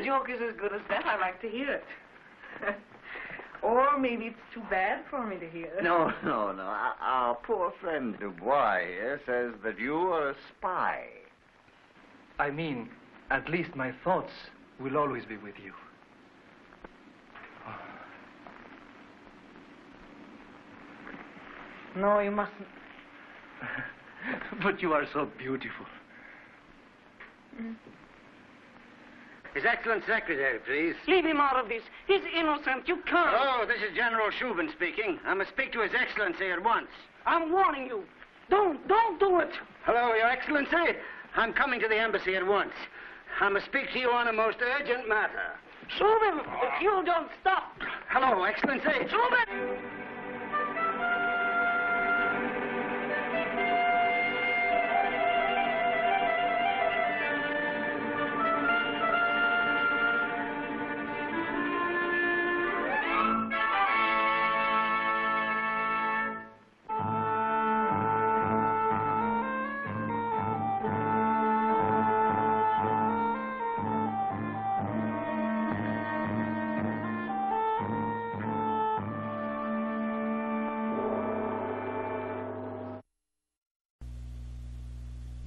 joke is as good as that, I like to hear it. Or maybe it's too bad for me to hear. No. Our poor friend Dubois here says that you are a spy. I mean, at least my thoughts will always be with you. No, you mustn't. But you are so beautiful. His Excellent Secretary, please. Leave him out of this. He's innocent. You can't. Hello, this is General Shubin speaking. I must speak to His Excellency at once. I'm warning you. Don't do it. Hello, Your Excellency. I'm coming to the embassy at once. I must speak to you on a most urgent matter. Shubin, if you don't stop. Hello, Excellency. Shubin!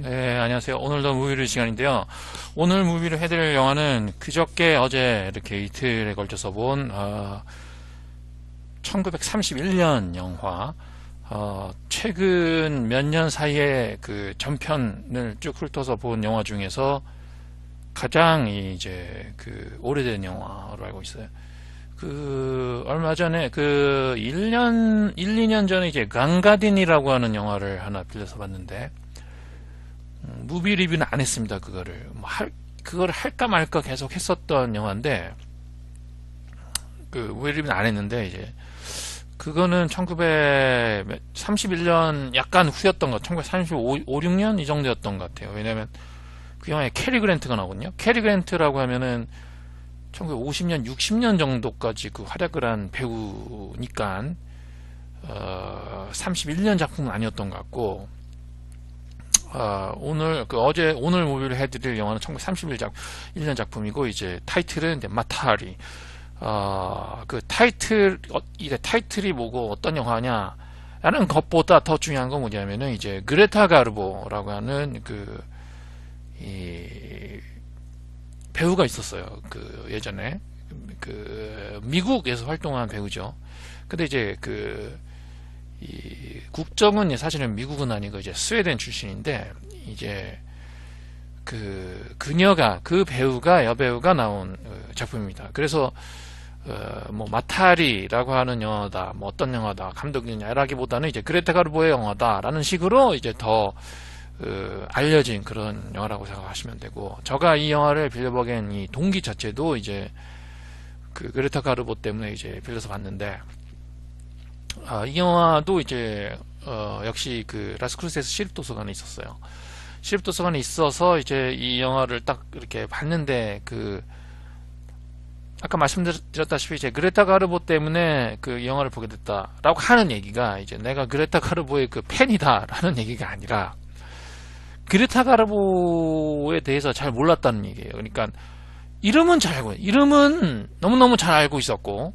네, 안녕하세요. 오늘도 무비를 시간인데요. 오늘 무비를 해드릴 영화는 그저께 어제 이렇게 이틀에 걸쳐서 본 1931년 영화, 최근 몇 년 사이에 그 전편을 쭉 훑어서 본 영화 중에서 가장 이제 그 오래된 영화로 알고 있어요. 얼마 전에 1, 2년 전에 이제 강가딘이라고 하는 영화를 하나 빌려서 봤는데, 무비 리뷰는 안 했습니다. 그거를 그걸 할까 말까 계속 했었던 영화인데, 무비 리뷰는 안 했는데, 이제 그거는 1931년 약간 후였던 것, 1935, 6년 이 정도였던 것 같아요. 왜냐면 그 영화에 캐리 그랜트가 나오거든요. 캐리 그랜트라고 하면은 1950년, 60년 정도까지 그 활약을 한 배우니까 31년 작품은 아니었던 것 같고, 오늘 무비를 해드릴 영화는 1931년 작품이고, 이제 타이틀은 이제 마타리. 이게 타이틀이 뭐고 어떤 영화냐 라는 것보다 더 중요한 건 뭐냐면은, 이제 그레타 가르보라고 하는 이 배우가 있었어요. 예전에 미국에서 활동한 배우죠. 근데 이제 이 국적은 사실은 미국은 아니고 이제 스웨덴 출신인데, 이제 배우가 여배우가 나온 작품입니다. 그래서 뭐 마타리라고 하는 영화다, 뭐 어떤 영화다, 감독이냐라기보다는 이제 그레타 가르보의 영화다라는 식으로 이제 더 알려진 그런 영화라고 생각하시면 되고, 제가 이 영화를 빌려보기엔 이 동기 자체도 이제 그레타 가르보 때문에 이제 빌려서 봤는데, 이 영화도 이제 역시 라스크루세스 시립도서관에 있었어요. 시립도서관에 있어서 이제 이 영화를 딱 이렇게 봤는데, 아까 말씀드렸다시피 이제 그레타 가르보 때문에 이 영화를 보게 됐다라고 하는 얘기가, 이제 내가 그레타 가르보의 팬이다라는 얘기가 아니라, 그레타 가르보에 대해서 잘 몰랐다는 얘기예요. 그러니까 이름은 너무너무 잘 알고 있었고,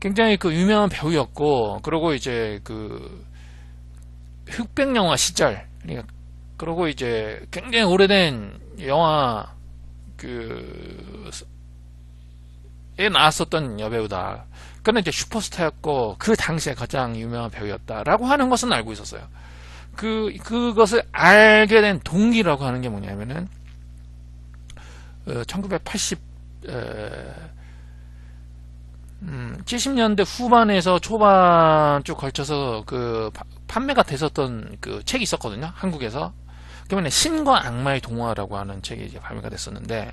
굉장히 유명한 배우였고, 그리고 이제 흑백 영화 시절, 그리고 이제 굉장히 오래된 영화 에 나왔었던 여배우다. 근데 이제 슈퍼스타였고 그 당시에 가장 유명한 배우였다라고 하는 것은 알고 있었어요. 그것을 알게 된 동기라고 하는 게 뭐냐면은 70년대 후반에서 초반 쭉 걸쳐서 판매가 됐었던 책이 있었거든요. 한국에서. 그러면 신과 악마의 동화라고 하는 책이 이제 발매가 됐었는데,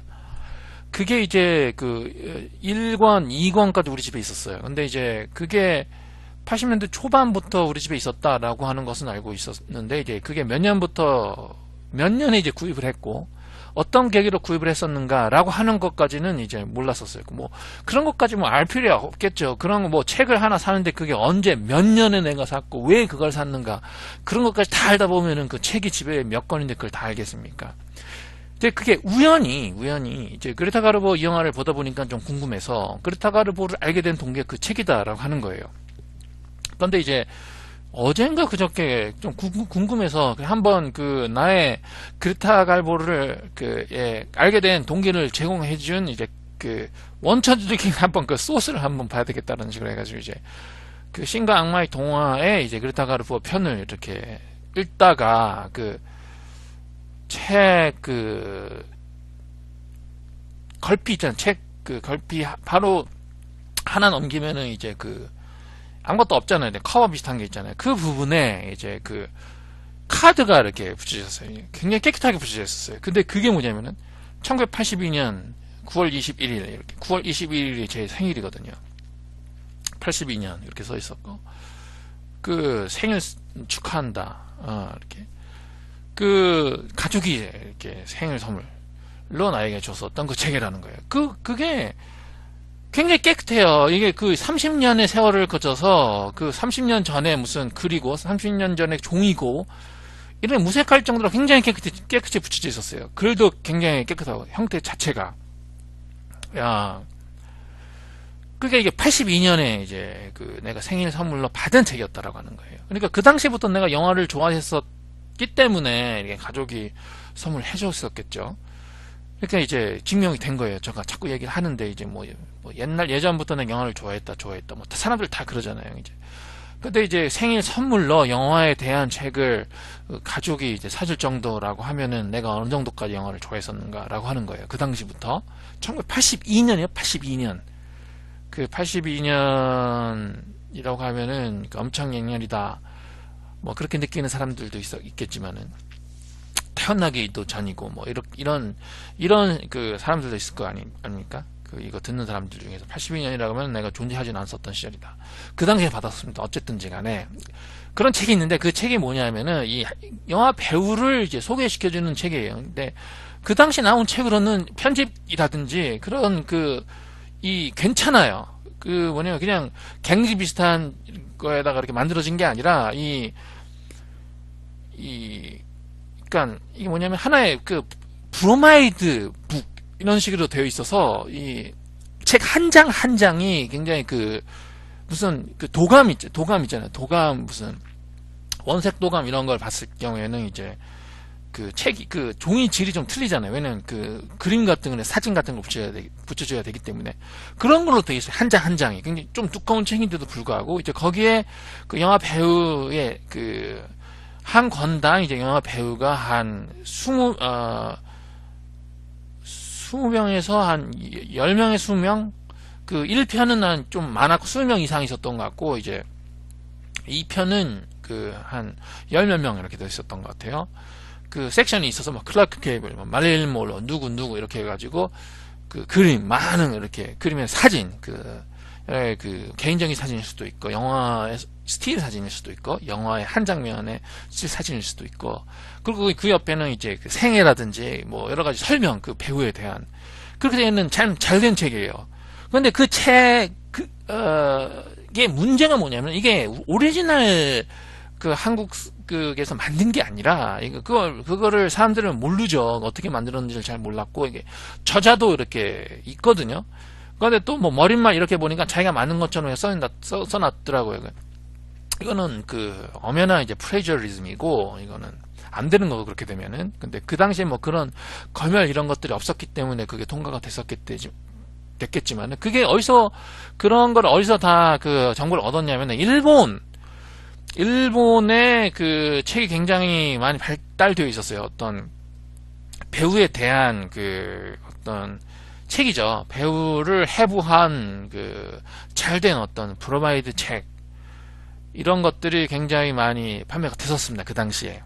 그게 이제 1권, 2권까지 우리 집에 있었어요. 근데 이제 그게 80년대 초반부터 우리 집에 있었다라고 하는 것은 알고 있었는데, 이제 그게 몇 년에 이제 구입을 했고, 어떤 계기로 구입을 했었는가라고 하는 것까지는 이제 몰랐었어요. 뭐 그런 것까지 알 필요 없겠죠. 그런 책을 하나 사는데 그게 언제 몇 년에 내가 샀고 왜 그걸 샀는가, 그런 것까지 다 알다 보면은 그 책이 집에 몇 권인데 그걸 다 알겠습니까? 근데 그게 우연히 이제 그레타 가르보 이 영화를 보다 보니까 좀 궁금해서 그레타 가르보를 알게 된 동기가 그 책이다라고 하는 거예요. 그런데 이제 어젠가 그저께 좀 궁금해서 한번 그 나의 그레타 가르보를 알게 된 동기를 제공해준 이제 그 원천적인 한번 그 소스를 한번 봐야 되겠다는 식으로 해가지고 이제 그 신과 악마의 동화에 이제 그레타 가르보 편을 이렇게 읽다가 걸피 있잖아요. 걸피 바로 하나 넘기면은 이제 아무것도 없잖아요. 커버 비슷한 게 있잖아요. 그 부분에 이제 카드가 이렇게 붙여졌어요. 굉장히 깨끗하게 붙여졌어요. 근데 그게 뭐냐면은 1982년 9월 21일 이렇게 9월 21일이 제 생일이거든요. 82년 이렇게 써 있었고 생일 축하한다. 이렇게 가족이 이렇게 생일 선물로 나에게 줬었던 그 책이라는 거예요. 그게 굉장히 깨끗해요. 이게 30년의 세월을 거쳐서 30년 전에 무슨 글이고 30년 전에 종이고 이런 무색할 정도로 굉장히 깨끗이 붙여져 있었어요. 글도 굉장히 깨끗하고 형태 자체가 그게 이게 82년에 이제 내가 생일 선물로 받은 책이었다라고 하는 거예요. 그러니까 그 당시부터 내가 영화를 좋아했었기 때문에 이게 가족이 선물해 줬었겠죠. 그러니까 이제 증명이 된 거예요. 제가 자꾸 얘기를 하는데 이제 뭐 예전부터 내가 영화를 좋아했다. 뭐 사람들 다 그러잖아요. 이제. 근데 이제 생일 선물로 영화에 대한 책을 가족이 이제 사줄 정도라고 하면은 내가 어느 정도까지 영화를 좋아했었는가라고 하는 거예요. 그 당시부터 1982년이요. 82년. 82년이라고 하면은 엄청 옛날이다. 뭐 그렇게 느끼는 사람들도 있겠지만은 태어나기도 전이고 뭐 이런 사람들도 있을 거 아닙니까? 이거 듣는 사람들 중에서 82년이라고 하면 내가 존재하지 않았었던 시절이다. 그 당시에 받았습니다. 어쨌든지 간에 그런 책이 있는데 그 책이 뭐냐면은 이 영화 배우를 이제 소개시켜주는 책이에요. 근데 그 당시 나온 책으로는 편집이라든지 그런 괜찮아요. 뭐냐면 그냥 갱지 비슷한 거에다가 이렇게 만들어진 게 아니라 그러니까 이게 뭐냐면 하나의 브로마이드 북 이런 식으로 되어 있어서 이 책 한 장 한 장이 굉장히 무슨 도감 있잖아요. 도감 무슨 원색 도감 이런 걸 봤을 경우에는 이제 책이 종이 질이 좀 틀리잖아요. 왜냐면 그림 같은 거는 사진 같은 거 붙여줘야 되기 때문에 그런 걸로 되어 있어요. 한 장 한 장이 굉장히 좀 두꺼운 책인데도 불구하고 이제 거기에 영화 배우의 한 권당 이제 영화 배우가 한 20명에서 한 10명에 20명 1편은 한 좀 많았고 20명 이상 있었던 것 같고 이제 2편은 한 10몇 명 이렇게 되어 있었던 것 같아요. 섹션이 있어서 클라크 케이블, 말릴 몰러, 누구 이렇게 해가지고 그림 많은 이렇게 그림의 사진 개인적인 사진일 수도 있고 영화의 스틸 사진일 수도 있고 영화의 한 장면의 스틸 사진일 수도 있고 그리고 그 옆에는 이제 생애라든지 뭐 여러 가지 설명 배우에 대한 그렇게 되어 있는 잘 된 책이에요. 그런데 그 책 이게 문제가 뭐냐면 이게 오리지널 한국에서 만든 게 아니라 그거를 사람들은 모르죠. 어떻게 만들었는지를 잘 몰랐고 이게 저자도 이렇게 있거든요. 그런데 또 머릿말 이렇게 보니까 자기가 만든 것처럼 써놨더라고요. 이거는 엄연한 이제 플레저리즘이고 이거는 안 되는 거고 그렇게 되면은. 근데 그 당시에 그런 검열 이런 것들이 없었기 때문에 그게 통과가 됐겠지만은 그게 그런 걸 어디서 다 정보를 얻었냐면은 일본의 책이 굉장히 많이 발달되어 있었어요. 어떤 배우에 대한 어떤 책이죠. 배우를 해부한 잘된 어떤 브로마이드 책 이런 것들이 굉장히 많이 판매가 됐었습니다. 그 당시에.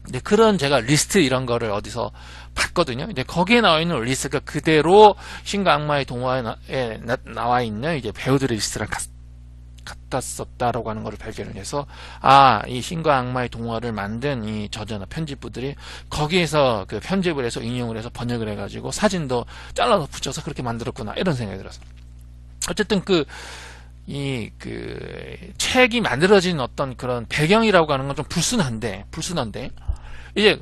근데 그런 제가 리스트 이런 거를 어디서 봤거든요. 이제 거기에 나와 있는 리스트가 그대로 신과 악마의 동화에 나와 있는 이제 배우들의 리스트랑 갖다 썼다라고 하는 것을 발견을 해서 이 신과 악마의 동화를 만든 이 저자나 편집부들이 거기에서 편집을 해서 인용을 해서 번역을 해가지고 사진도 잘라서 붙여서 그렇게 만들었구나 이런 생각이 들었어요. 어쨌든 책이 만들어진 어떤 그런 배경이라고 하는 건 좀 불순한데 이제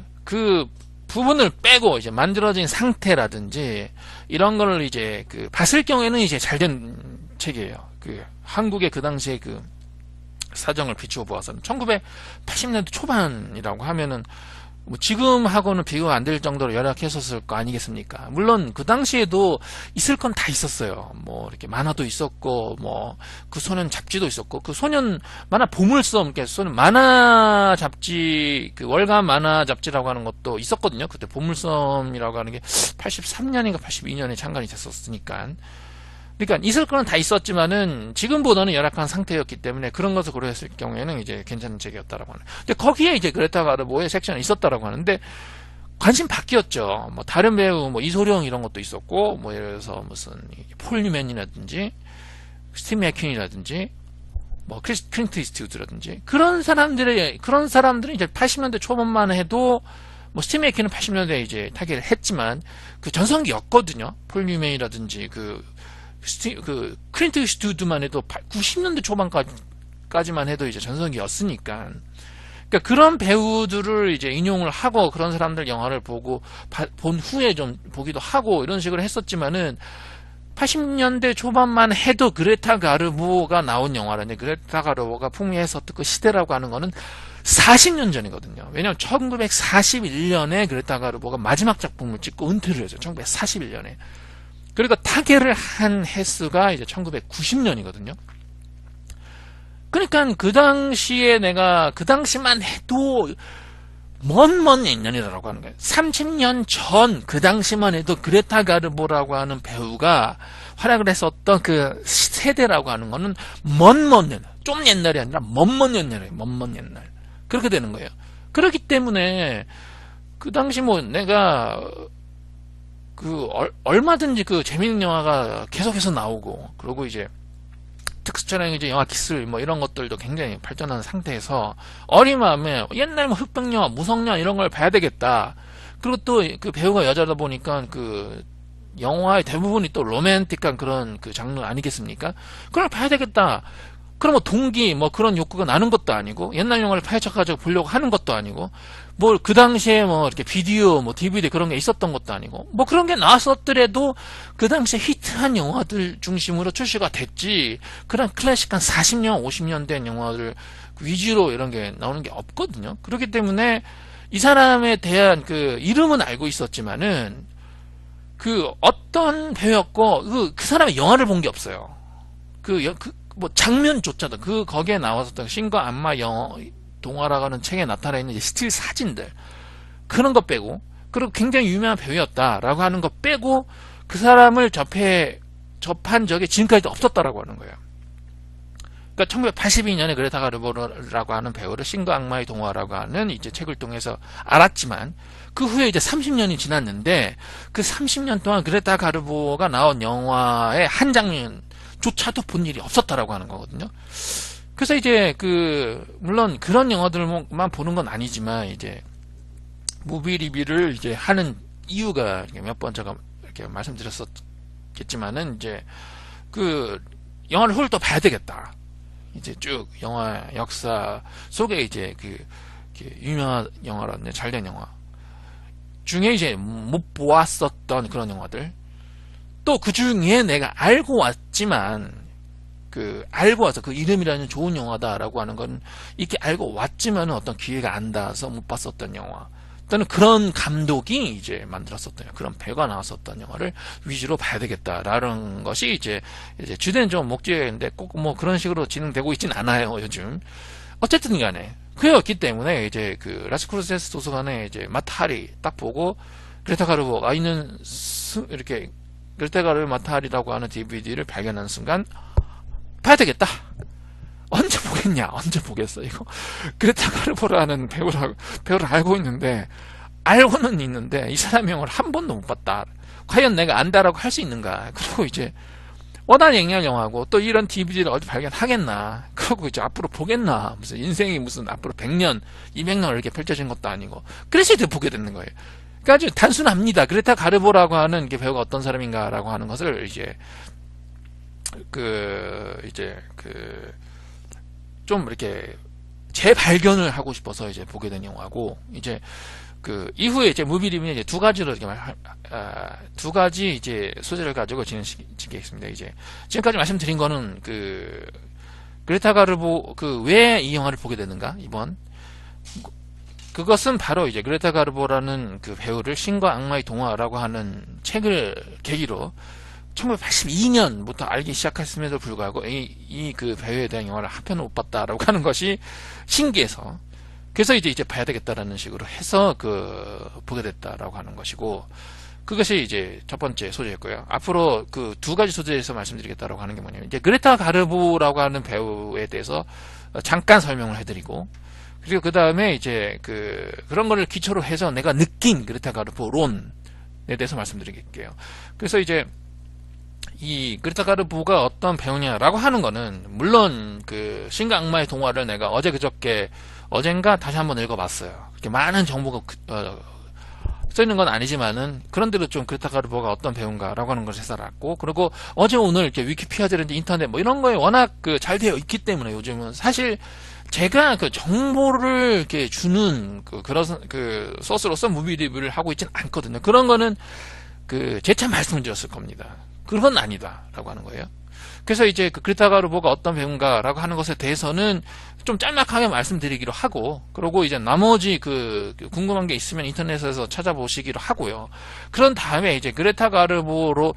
부분을 빼고 이제 만들어진 상태라든지 이런 거를 이제 그 봤을 경우에는 이제 잘된 책이에요. 그 한국의 그 당시에 그 사정을 비추어 보아서는 1980년대 초반이라고 하면은 뭐 지금하고는 비교가 안 될 정도로 열악했었을 거 아니겠습니까? 물론 그 당시에도 있을 건 다 있었어요. 뭐 이렇게 만화도 있었고 뭐 그 소년 잡지도 있었고 그 소년 만화 보물섬, 그러니까 소년 만화 잡지 그 월간 만화 잡지라고 하는 것도 있었거든요. 그때 보물섬이라고 하는 게 83년인가 82년에 창간이 됐었으니까. 그러니까 있을 거는 다 있었지만은 지금보다는 열악한 상태였기 때문에 그런 것을 고려했을 경우에는 이제 괜찮은 책이었다라고 하는. 근데 거기에 이제 그레타 가르보의 섹션이 있었다라고 하는데 관심 바뀌었죠. 뭐 다른 배우 뭐 이소룡 이런 것도 있었고 뭐 예를 들어서 무슨 폴 뉴맨이라든지 스티브 맥퀸이라든지 뭐 클린트 이스트우드라든지 그런 사람들은 이제 80년대 초반만 해도 뭐 스티브 맥퀸은 80년대에 이제 타계를 했지만 그 전성기였거든요. 폴 뉴맨이라든지 그 클린트 이스트우드만 해도 90년대 초반까지만 해도 이제 전성기였으니까. 그러니까 그런 배우들을 이제 인용을 하고 그런 사람들 영화를 보고 본 후에 좀 보기도 하고 이런 식으로 했었지만은 80년대 초반만 해도 그레타 가르보가 나온 영화라니 그레타 가르보가 풍미했었던 그 시대라고 하는 거는 40년 전이거든요. 왜냐하면 1941년에 그레타 가르보가 마지막 작품을 찍고 은퇴를 했어요. 1941년에. 그리고 타계를 한 횟수가 이제 1990년이거든요. 그러니까 그 당시에 내가 그 당시만 해도 먼 옛날이라고 하는 거예요. 30년 전 그 당시만 해도 그레타 가르보라고 하는 배우가 활약을 했었던 그 세대라고 하는 거는 먼 옛날, 좀 옛날이 아니라 먼 옛날이에요. 먼 옛날. 그렇게 되는 거예요. 그렇기 때문에 그 당시 뭐 내가 그 얼마든지 그 재밌는 영화가 계속해서 나오고 그리고 이제 특수 촬영 이제 영화 기술 뭐 이런 것들도 굉장히 발전한 상태에서 어린 마음에 옛날 뭐 흑백 영화, 무성 영화 이런 걸 봐야 되겠다. 그리고 또 그 배우가 여자다 보니까 그 영화의 대부분이 또 로맨틱한 그런 그 장르 아니겠습니까? 그걸 봐야 되겠다. 그럼 뭐 동기 뭐 그런 욕구가 나는 것도 아니고 옛날 영화를 파헤쳐가지고 보려고 하는 것도 아니고 뭐 그 당시에 뭐 이렇게 비디오 뭐 DVD 그런 게 있었던 것도 아니고 뭐 그런 게 나왔었더라도 그 당시에 히트한 영화들 중심으로 출시가 됐지 그런 클래식한 40년 50년 된 영화들 위주로 이런 게 나오는 게 없거든요. 그렇기 때문에 이 사람에 대한 그 이름은 알고 있었지만은 그 어떤 배우였고 그 사람의 영화를 본 게 없어요. 뭐 장면조차도 거기에 나왔었던 신과 악마 동화라고 하는 책에 나타나 있는 스틸 사진들 그런 거 빼고 그리고 굉장히 유명한 배우였다라고 하는 거 빼고 그 사람을 접한 적이 지금까지도 없었다라고 하는 거예요. 그러니까 1982년에 그레타 가르보라고 하는 배우를 신과 악마의 동화라고 하는 이제 책을 통해서 알았지만 그 후에 이제 30년이 지났는데 그 30년 동안 그레타 가르보가 나온 영화의 한 장면조차도 본 일이 없었다라고 하는 거거든요. 그래서 이제 물론 그런 영화들만 보는 건 아니지만 이제 무비 리뷰를 이제 하는 이유가 몇 번 제가 이렇게 말씀드렸었겠지만은 이제 그 영화를 홀 또 봐야 되겠다. 이제 쭉 영화 역사 속에 이제 유명한 영화라든지 잘된 영화 중에 이제 못 보았었던 그런 영화들 또 그 중에 내가 알고 왔지만 알고 와서 그 이름이라는 좋은 영화다라고 하는 건 이렇게 알고 왔지만은 어떤 기회가 안 닿아서 못 봤었던 영화 또는 그런 감독이 이제 만들었었던 그런 배우가 나왔었던 영화를 위주로 봐야 되겠다라는 것이 이제 주된 좀 목적인데 꼭 뭐 그런 식으로 진행되고 있진 않아요 요즘. 어쨌든 간에 그였기 때문에 이제 라스크루세스 도서관에 이제 마타하리 딱 보고 그레타 가르보가 있는 이렇게 그레타 가르보 마타하리라고 하는 DVD를 발견한 순간 봐야 되겠다. 언제 보겠냐? 언제 보겠어 이거. 그레타 가르보라는 배우를 알고 있는데 알고는 있는데 이 사람 영화를 한 번도 못 봤다. 과연 내가 안다라고 할 수 있는가? 그리고 이제 워낙 얘기할 영화고 또 이런 DVD를 어디 발견하겠나? 그러고 이제 앞으로 보겠나? 무슨 인생이 무슨 앞으로 100년, 200년 이렇게 펼쳐진 것도 아니고 그래서 이제 보게 되는 거예요. 그러니까 아주 단순합니다. 그레타 가르보라고 하는 게 배우가 어떤 사람인가라고 하는 것을 이제 좀 이렇게 재발견을 하고 싶어서 이제 보게 된 영화고 이제 그 이후에 이제 무비 리뷰는 이제 두 가지로 이렇게 두 가지 이제 소재를 가지고 진행시키겠습니다. 이제 지금까지 말씀드린 거는 그 그레타 가르보 그 왜 이 영화를 보게 됐는가 이번 그것은 바로 이제 그레타 가르보라는 그 배우를 신과 악마의 동화라고 하는 책을 계기로 1982년부터 알기 시작했음에도 불구하고 이 그 배우에 대한 영화를 한 편을 못 봤다라고 하는 것이 신기해서 그래서 이제 봐야 되겠다라는 식으로 해서 그 보게 됐다라고 하는 것이고 그것이 이제 첫 번째 소재였고요. 앞으로 그 두 가지 소재에서 말씀드리겠다라고 하는 게 뭐냐면 이제 그레타 가르보라고 하는 배우에 대해서 잠깐 설명을 해드리고 그리고 그 다음에 이제 그런 거를 기초로 해서 내가 느낀 그레타 가르보론에 대해서 말씀드리겠게요. 그래서 이제 이 그레타 가르보가 어떤 배우냐라고 하는 거는 물론 그 신과 악마의 동화를 내가 어젠가 다시 한번 읽어봤어요. 그렇게 많은 정보가 써있는 건 아니지만은 그런데도 좀 그레타 가르보가 어떤 배우인가라고 하는 것을 해서 알았고 그리고 어제 오늘 이렇게 위키피디아라든지 인터넷 뭐 이런 거에 워낙 잘 되어 있기 때문에 요즘은 사실 제가 그 정보를 이렇게 주는 그런 소스로서 무비 리뷰를 하고 있진 않거든요. 그런 거는 재차 말씀을 드렸을 겁니다. 그건 아니다라고 하는 거예요. 그래서 이제 그 그레타 가르보가 어떤 배우인가라고 하는 것에 대해서는 좀 짤막하게 말씀드리기로 하고, 그리고 이제 나머지 궁금한 게 있으면 인터넷에서 찾아보시기로 하고요. 그런 다음에 이제 그레타 가르보로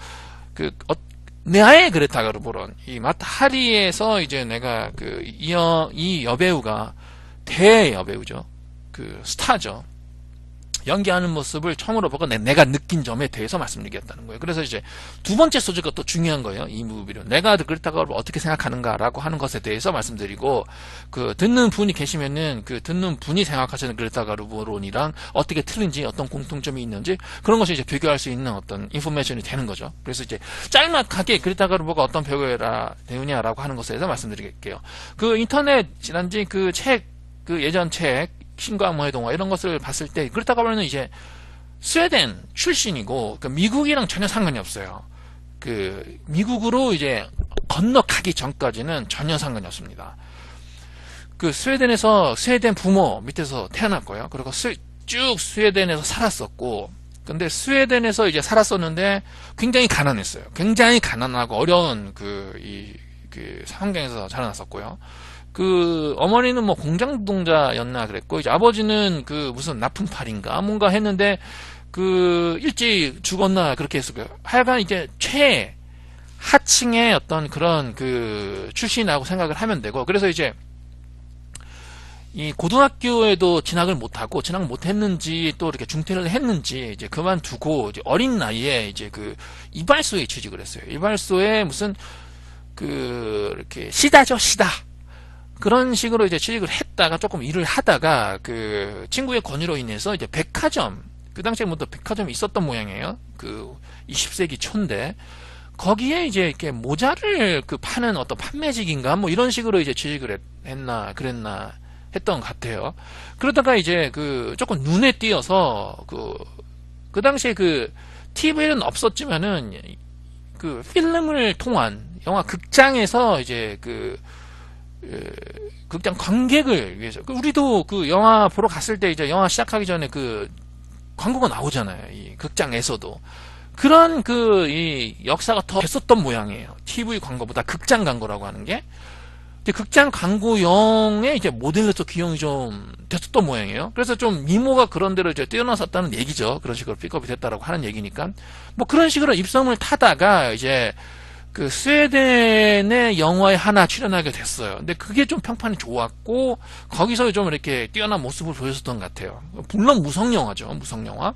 나의 그레타 가르보론 이 마타 하리에서 이제 내가 이 여배우가 대여배우죠. 스타죠. 연기하는 모습을 처음으로 보고 내가 느낀 점에 대해서 말씀드리겠다는 거예요. 그래서 이제 두 번째 소재가 또 중요한 거예요. 이 무비로 내가 그레타 가르보 어떻게 생각하는가라고 하는 것에 대해서 말씀드리고 듣는 분이 계시면은 듣는 분이 생각하시는 그레타 가르보론이랑 어떻게 틀린지 어떤 공통점이 있는지 그런 것을 이제 비교할 수 있는 어떤 인포메이션이 되는 거죠. 그래서 이제 짤막하게 그레타 가르보가 어떤 배우냐라고 하는 것에 대해서 말씀드리겠게요. 인터넷이란지 예전 책 신과 악마의 동화 이런 것을 봤을 때 그레타 가르보는 이제 스웨덴 출신이고 미국이랑 전혀 상관이 없어요. 미국으로 이제 건너가기 전까지는 전혀 상관이 없습니다. 스웨덴 부모 밑에서 태어났고요. 그리고 쭉 스웨덴에서 살았었고, 근데 스웨덴에서 이제 살았었는데 굉장히 가난했어요. 굉장히 가난하고 어려운 환경에서 자라났었고요. 어머니는 뭐 공장 노동자였나 그랬고, 이제 아버지는 무슨 납품팔인가 뭔가 했는데, 일찍 죽었나 그렇게 했었고요. 하여간 이제 최하층의 어떤 그런 출신이라고 생각을 하면 되고, 그래서 이제 이 고등학교에도 진학을 못하고, 진학 못했는지 또 이렇게 중퇴를 했는지 이제 그만두고 이제 어린 나이에 이제 이발소에 취직을 했어요. 이발소에 무슨 이렇게 시다죠, 시다. 그런 식으로 이제 취직을 했다가 조금 일을 하다가 친구의 권유로 인해서 이제 백화점, 그 당시에 또 백화점이 있었던 모양이에요. 20세기 초인데 거기에 이제 이렇게 모자를 파는 어떤 판매직인가 뭐 이런 식으로 이제 취직을 했던 것 같아요. 그러다가 이제 조금 눈에 띄어서 그 당시에 TV에는 없었지만은 필름을 통한 영화 극장에서 이제 극장 관객을 위해서 우리도 영화 보러 갔을 때 이제 영화 시작하기 전에 광고가 나오잖아요. 이 극장에서도 그런 이 역사가 더 됐었던 모양이에요. TV 광고보다 극장 광고라고 하는 게. 근데 극장 광고용의 이제 모델로서 기용이 좀 됐었던 모양이에요. 그래서 좀 미모가 그런 데로 이제 뛰어났었다는 얘기죠. 그런 식으로 픽업이 됐다라고 하는 얘기니까 뭐 그런 식으로 입성을 타다가 이제 스웨덴의 영화에 하나 출연하게 됐어요. 근데 그게 좀 평판이 좋았고, 거기서 좀 이렇게 뛰어난 모습을 보였었던 것 같아요. 물론 무성영화죠, 무성영화.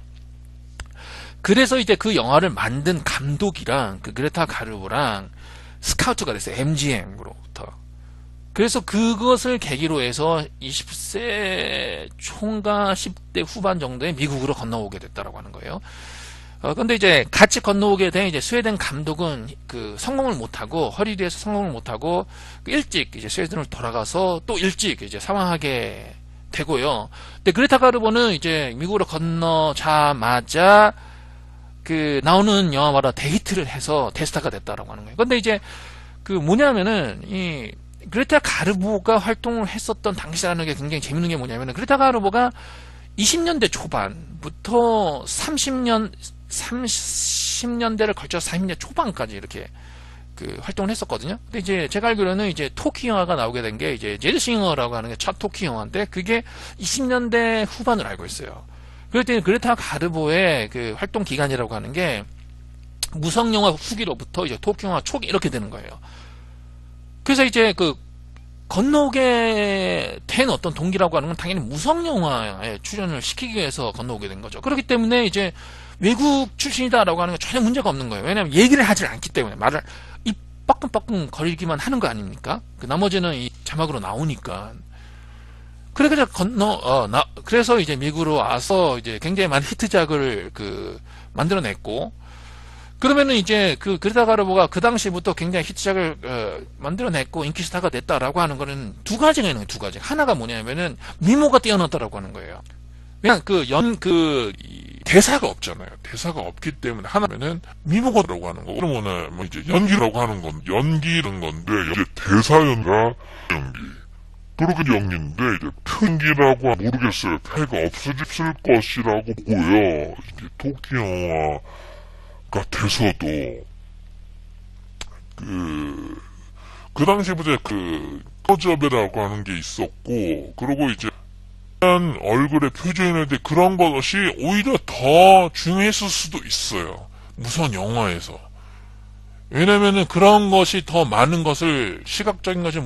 그래서 이제 그 영화를 만든 감독이랑 그레타 가르보랑 스카우트가 됐어요. MGM으로부터. 그래서 그것을 계기로 해서 20세 초인가 10대 후반 정도에 미국으로 건너오게 됐다라고 하는 거예요. 근데 이제 같이 건너오게 된 이제 스웨덴 감독은 성공을 못하고, 허리디에서 성공을 못하고, 일찍 이제 스웨덴으로 돌아가서 또 일찍 이제 사망하게 되고요. 근데 그레타 가르보는 이제 미국으로 건너자마자 나오는 영화마다 데이트를 해서 대스타가 됐다라고 하는 거예요. 근데 이제 뭐냐면은, 이 그레타 가르보가 활동을 했었던 당시라는 게 굉장히 재밌는 게 뭐냐면은, 그레타 가르보가 20년대 초반부터 30년대를 걸쳐서 40년대 초반까지 이렇게 그 활동을 했었거든요. 근데 이제 제가 알기로는 이제 토키 영화가 나오게 된 게 이제 제드싱어라고 하는 게 첫 토키 영화인데 그게 20년대 후반을 알고 있어요. 그럴 때는 그레타 가르보의 그 활동 기간이라고 하는 게 무성 영화 후기로부터 이제 토키 영화 초기 이렇게 되는 거예요. 그래서 이제 그 건너오게 된 어떤 동기라고 하는 건 당연히 무성 영화에 출연을 시키기 위해서 건너오게 된 거죠. 그렇기 때문에 이제 외국 출신이다라고 하는 건 전혀 문제가 없는 거예요. 왜냐하면 얘기를 하질 않기 때문에 말을 입 빠끔빠끔 거리기만 하는 거 아닙니까? 그 나머지는 이 자막으로 나오니까. 그래서 그래서 이제 미국으로 와서 이제 굉장히 많은 히트작을 그 만들어냈고, 그러면은 이제 그 그레타 가르보가 그 당시부터 굉장히 히트작을 만들어냈고 인기 스타가 됐다라고 하는 거는 두 가지가 있는 거예요. 두 가지. 하나가 뭐냐면은 미모가 뛰어났다라고 하는 거예요. 그냥 대사가 없잖아요. 대사가 없기 때문에 하나면은 미모가라고 하는 거고, 그러면은 뭐 이제 연기라고 하는 건 연기는 건데 이제 대사 연기. 그렇게 연기인데 이제 편기라고 모르겠어요. 패가 없어질 것이라고 보고요. 이제 토키 영화가 돼서도 그 당시부터 그 클로즈업이라고 하는 게 있었고, 그리고 이제 얼굴의 표정인데 그런 것이 오히려 더 중요했을 수도 있어요. 무선 영화에서. 왜냐면은 그런 것이 더 많은 것을, 시각적인 것이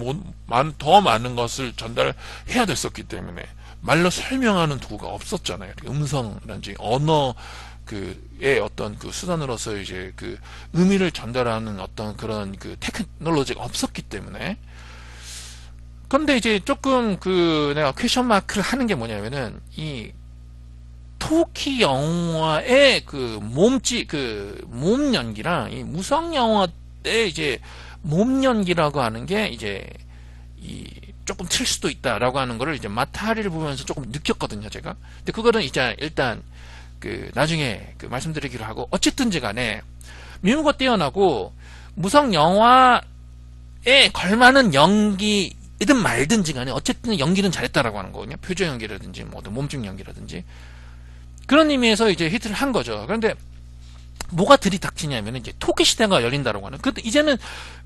더 많은 것을 전달해야 됐었기 때문에 말로 설명하는 도구가 없었잖아요. 음성이라든지 언어 의 어떤 그 수단으로서 이제 그 의미를 전달하는 어떤 그런 그 테크놀로지가 없었기 때문에. 근데 이제 조금 내가 퀘션 마크를 하는 게 뭐냐면은 이 토키 영화의 몸 연기랑 이 무성 영화 때 이제 몸 연기라고 하는 게 이제 조금 틀 수도 있다라고 하는 거를 이제 마타리를 보면서 조금 느꼈거든요, 제가. 근데 그거는 이제 일단 나중에 말씀드리기로 하고, 어쨌든지 간에 미모가 뛰어나고 무성 영화에 걸맞는 연기이든 말든지 간에 어쨌든 연기는 잘했다라고 하는 거거든요. 표정 연기라든지 뭐 몸중 연기라든지 그런 의미에서 이제 히트를 한 거죠. 그런데 뭐가 들이닥치냐면 이제 토키 시대가 열린다라고 하는. 근데 이제는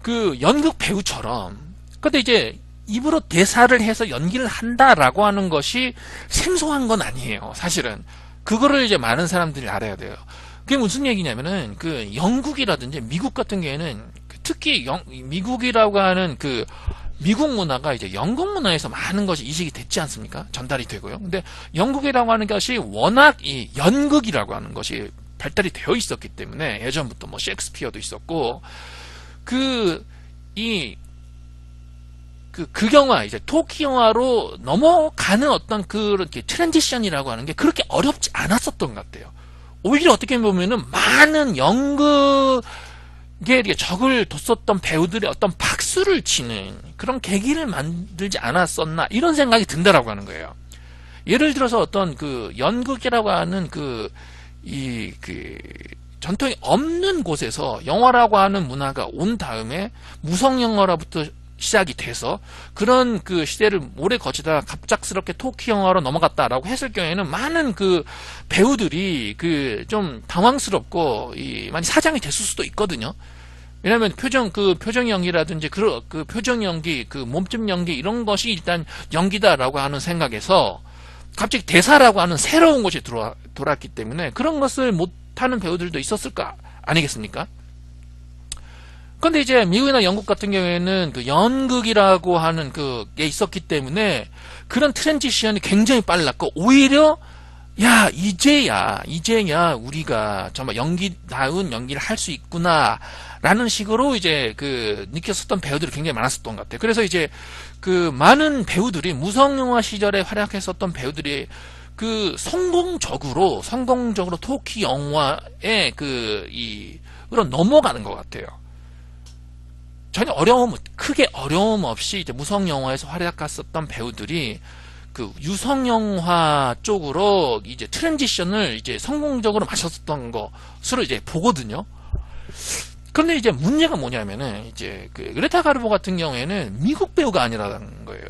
그 연극 배우처럼, 근데 이제 입으로 대사를 해서 연기를 한다라고 하는 것이 생소한 건 아니에요. 사실은 그거를 이제 많은 사람들이 알아야 돼요. 그게 무슨 얘기냐면은 그 영국이라든지 미국 같은 경우에는 특히 미국이라고 하는 미국 문화가 이제 영국 문화에서 많은 것이 이식이 됐지 않습니까? 전달이 되고요. 근데 영국이라고 하는 것이 워낙 이 연극이라고 하는 것이 발달이 되어 있었기 때문에 예전부터 뭐 셰익스피어도 있었고, 극영화, 이제 토키 영화로 넘어가는 어떤 그런 트랜지션이라고 하는 게 그렇게 어렵지 않았었던 것 같아요. 오히려 어떻게 보면은 많은 연극 이게 적을 뒀었던 배우들의 어떤 박수를 치는 그런 계기를 만들지 않았었나 이런 생각이 든다라고 하는 거예요. 예를 들어서 어떤 연극이라고 하는 전통이 없는 곳에서 영화라고 하는 문화가 온 다음에 무성 영화로부터 시작이 돼서 그런 시대를 오래 거치다가 갑작스럽게 토키 영화로 넘어갔다라고 했을 경우에는 많은 배우들이 좀 당황스럽고 많이 사장이 됐을 수도 있거든요. 왜냐면 표정 연기라든지 표정 연기, 몸집 연기 이런 것이 일단 연기다라고 하는 생각에서 갑자기 대사라고 하는 새로운 것이 돌아왔기 때문에 그런 것을 못하는 배우들도 있었을 거 아니겠습니까? 근데 이제 미국이나 영국 같은 경우에는 연극이라고 하는 게 있었기 때문에 그런 트랜지션이 굉장히 빨랐고, 오히려 이제야 우리가 정말 연기다운 연기를 할 수 있구나 라는 식으로 이제 느꼈었던 배우들이 굉장히 많았었던 것 같아요. 그래서 이제 많은 배우들이 무성 영화 시절에 활약했었던 배우들이 성공적으로 토키 영화에 그런 넘어가는 것 같아요. 전혀 크게 어려움 없이 이제 무성 영화에서 활약했었던 배우들이 유성 영화 쪽으로 이제 트랜지션을 이제 성공적으로 마셨었던 것으로 이제 보거든요. 그런데 이제 문제가 뭐냐면은 이제 그레타 가르보 같은 경우에는 미국 배우가 아니라는 거예요.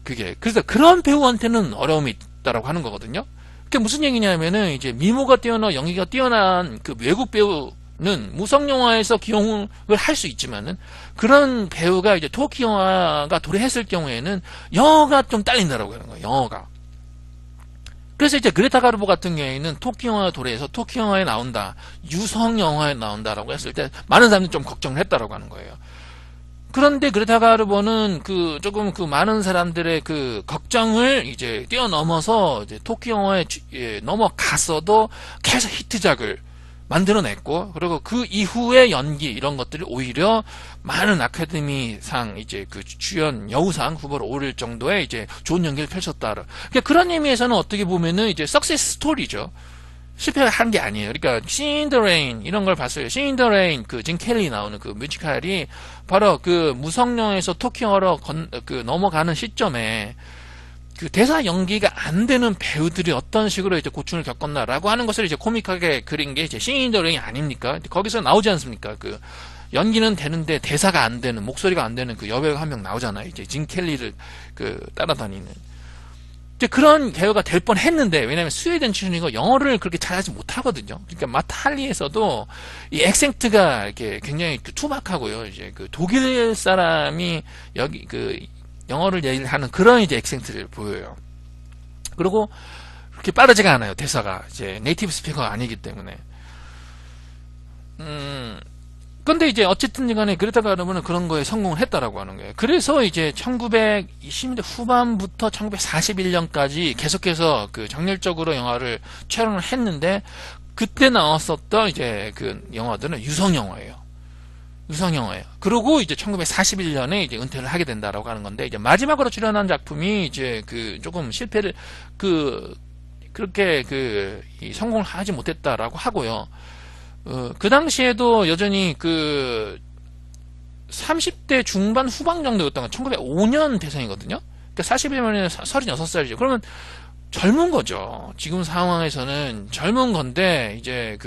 그래서 그런 배우한테는 어려움이 있다라고 하는 거거든요. 그게 무슨 얘기냐면은 이제 미모가 뛰어나 연기가 뛰어난 그 외국 배우는 무성 영화에서 기용을 할 수 있지만은 그런 배우가 이제 토끼 영화가 도래했을 경우에는 영어가 좀 딸린다라고 하는 거예요. 영어가. 그래서 이제 그레타 가르보 같은 경우에는 토끼 영화 도래해서 토끼 영화에 나온다, 유성 영화에 나온다라고 했을 때 많은 사람들이 좀 걱정을 했다라고 하는 거예요. 그런데 그레타 가르보는 조금 많은 사람들의 걱정을 이제 뛰어넘어서 이제 토끼 영화에 넘어갔어도 계속 히트작을 만들어냈고, 그리고 그 이후의 연기 이런 것들이 오히려 많은 아카데미상 이제 주연 여우상 후보로 오를 정도의 이제 좋은 연기를 펼쳤다. 그러니까 그런 의미에서는 어떻게 보면은 이제 석세스 스토리죠. 실패한 게 아니에요. 그러니까 신더레인 이런 걸 봤어요. 신더레인 진 켈리 나오는 그 뮤지컬이 바로 무성영에서 토끼 영화로 넘어가는 시점에 대사 연기가 안 되는 배우들이 어떤 식으로 이제 고충을 겪었나라고 하는 것을 이제 코믹하게 그린 게 이제 신더레인이 아닙니까? 거기서 나오지 않습니까? 연기는 되는데 대사가 안 되는, 목소리가 안 되는 여배우가 한 명 나오잖아요. 이제 진 켈리를 따라다니는. 이제 그런 배우가 될 뻔 했는데, 왜냐면 스웨덴 출신이고 영어를 그렇게 잘하지 못하거든요. 그러니까 마탈리에서도 이 액센트가 이렇게 굉장히 투박하고요. 이제 독일 사람이 여기 영어를 얘기를 하는 그런 이제 액센트를 보여요. 그리고 그렇게 빠르지가 않아요. 대사가 이제 네이티브 스피커가 아니기 때문에. 근데 이제 어쨌든 간에 그레타 가르보는 그런 거에 성공을 했다라고 하는 거예요. 그래서 이제 1920년대 후반부터 1941년까지 계속해서 정열적으로 영화를 촬영을 했는데, 그때 나왔었던 이제 영화들은 유성 영화예요. 유성 영화예요. 그리고 이제 1941년에 이제 은퇴를 하게 된다라고 하는 건데, 이제 마지막으로 출연한 작품이 이제 조금 실패를 그렇게 성공을 하지 못했다라고 하고요. 그 당시에도 여전히 30대 중반 후반 정도였던 건 1905년 대생이거든요. 그러니까 41년에 36살이죠. 그러면 젊은 거죠. 지금 상황에서는 젊은 건데, 이제